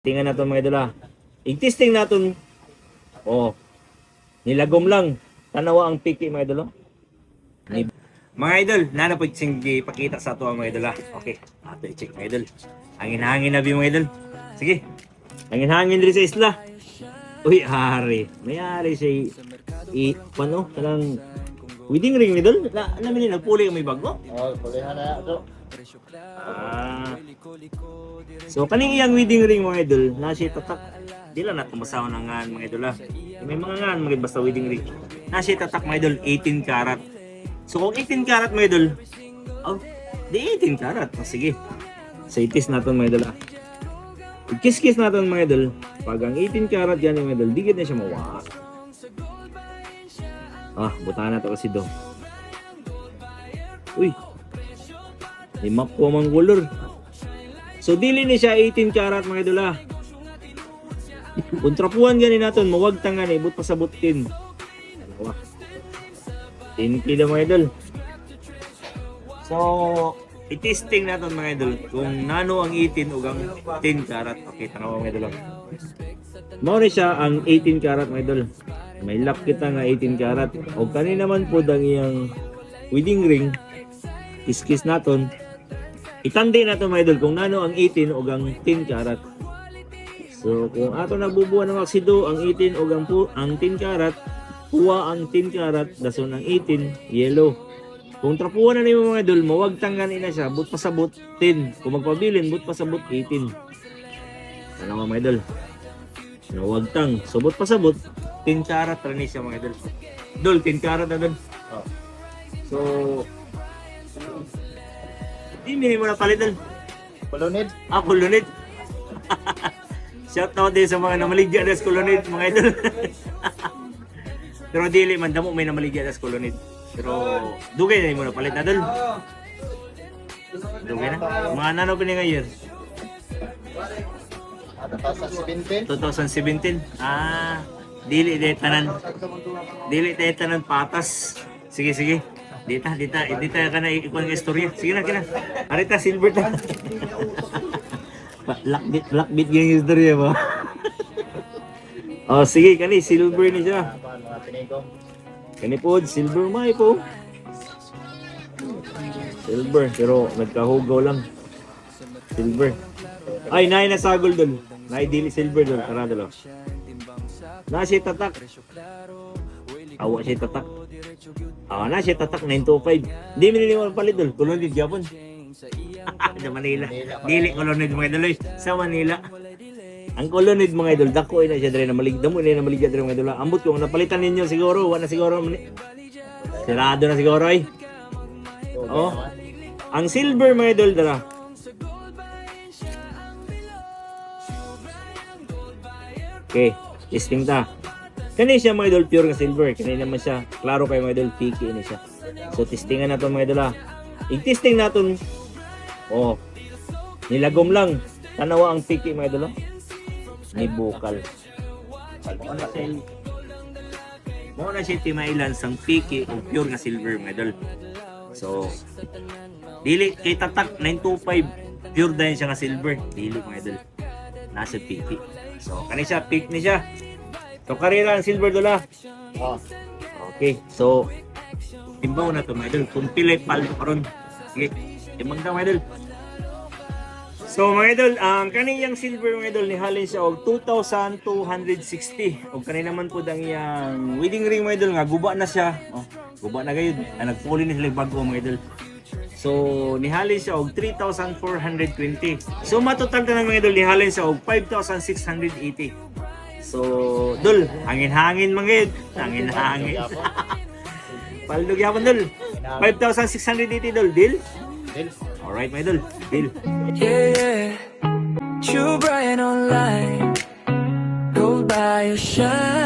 Tingnan natin mga idol ha. I-testing natin. Oh. Nilagom lang. Tanawa ang piki mga idol. Mga idol, nana po sige pakita sa ato mga idol ha. Okay. Ato i-check mga idol. Hangin-hangin na bi mga idol. Sige. Hangin-hangin diri sa isla. Uy, hari. May hari siya paano? Kanang wedding ring ni idol. Namin ni nagpuli may bago. Oh, pulihan na ito. So kaning iyang wedding ring mga idol, na siya tatak. Di lang natin masawa ng ngan mga idol ha. May mga ngan mga basta wedding ring. Na siya tatak mga idol 18 karat. So kung 18 karat mga idol, oh, di 18 karat. Oh, sige. So itis natin mga idol ha. I-kiss-kiss natin mga idol. Pag ang 18 karat yan mga idol, digit na siya mawa. Ah, butahan na ito kasi do. Uy. Limap ko mang color. So dili ni siya 18 karat mga idol ha. Kontrapuan gani naton, mawag tangan ibut pa sa butin. Dalawa. 10 kilo mga idol. So i-testing naton mga idol kung nano ang 18 ug ang 10 karat. Okay, tanaw mga idol. Mao ni siya ang 18 karat mga idol. May lock kita nga 18 karat. O kani naman po ang iyang wedding ring. Kiss-kiss naton. Itandi na ito mga idol kung nano ang 18 o ang 10 karat. So kung ato nagbubuhan ng aksido ang 18 o ang 10 karat, kuha ang 10 karat, dason ang 18, yellow. Kung trapuhan na niyo mga idol, mawag tangganin na siya, but pasabot 10. Kung magpabilin, but pasabot 18. Ano mga idol? Mawag tang, so but pasabot 10 karat rin siya mga idol. Dol, 10 karat na dol. Oh. So hindi mo na palitan. Kulunid. Ah, kulunid. Shout out din sa mga namaligya na sa kulunid, mga idol. Pero dili man damo may namaligya na sa kulunid. Pero dugay na mo na palit na dol. Dugay na. Mga nano pa ni ngayon? 2017. 2017. Ah, dili tanan. Dili tanan patas. Sige, sige. Dita ka na ikuan ng istorya. Sige na, kina. Arita, silver ta. Blackbit yung istorya mo. Oh, sige, kani, silver ni siya. Kani po, silver may po. Silver, pero nagkahugaw lang. Silver. Ay, naay nasagol dun. Naay dili silver dun. Tara, dalo. Na siya tatak. Awa siya tatak. Na siya tatak 925. Hindi mo niliwan palit dul. Kulunid Japon. Sa Manila. Dili kulunid mga idol. Sa Manila. Ang kulunid mga idol. Dako na siya dali na maligda mo. Hindi na maligda dali mga idol. Ambot kung napalitan ninyo siguro. Wala siguro. Sirado na siguro ay. Oh. Ang silver mga idol dala. Okay. Testing ta. Kani siya mga idol pure nga silver. Kani naman siya klaro kay mga idol piki ini siya. So testingan naton mga idol ha. I-testing naton. Oh. Nilagom lang. Tanawa ang piki mga idol ha. Ni bukal. Mo na siya timailan sang piki o pure nga silver mga idol. So dili kay tatak 925 pure din siya nga silver. Dili mga idol. Nasa piki. So kani siya pick ni siya. So, karera ang silver dola. Oh. Okay. So, timbaw na ito mga idol. Kung pilay paldo karon. Sige. Timang daw mga idol. So, mga idol, ang kaniyang silver mga idol, nihalin siya og 2,260. O kanina naman po ang iyang wedding ring mga idol nga. Guba na siya. Oh, guba na gayon. Nagpuli na sila bago mga idol. So, nihalin siya og 3,420. So, matotal ka ng mga idol, nihalin siya og 5,680. So, dul, hangin-hangin mangid. Hangin-hangin. Paldog yapon dul. 5,680 dul, deal? Deal. Alright, my dul. Deal. Yeah, True Brian online. Gold by your shine.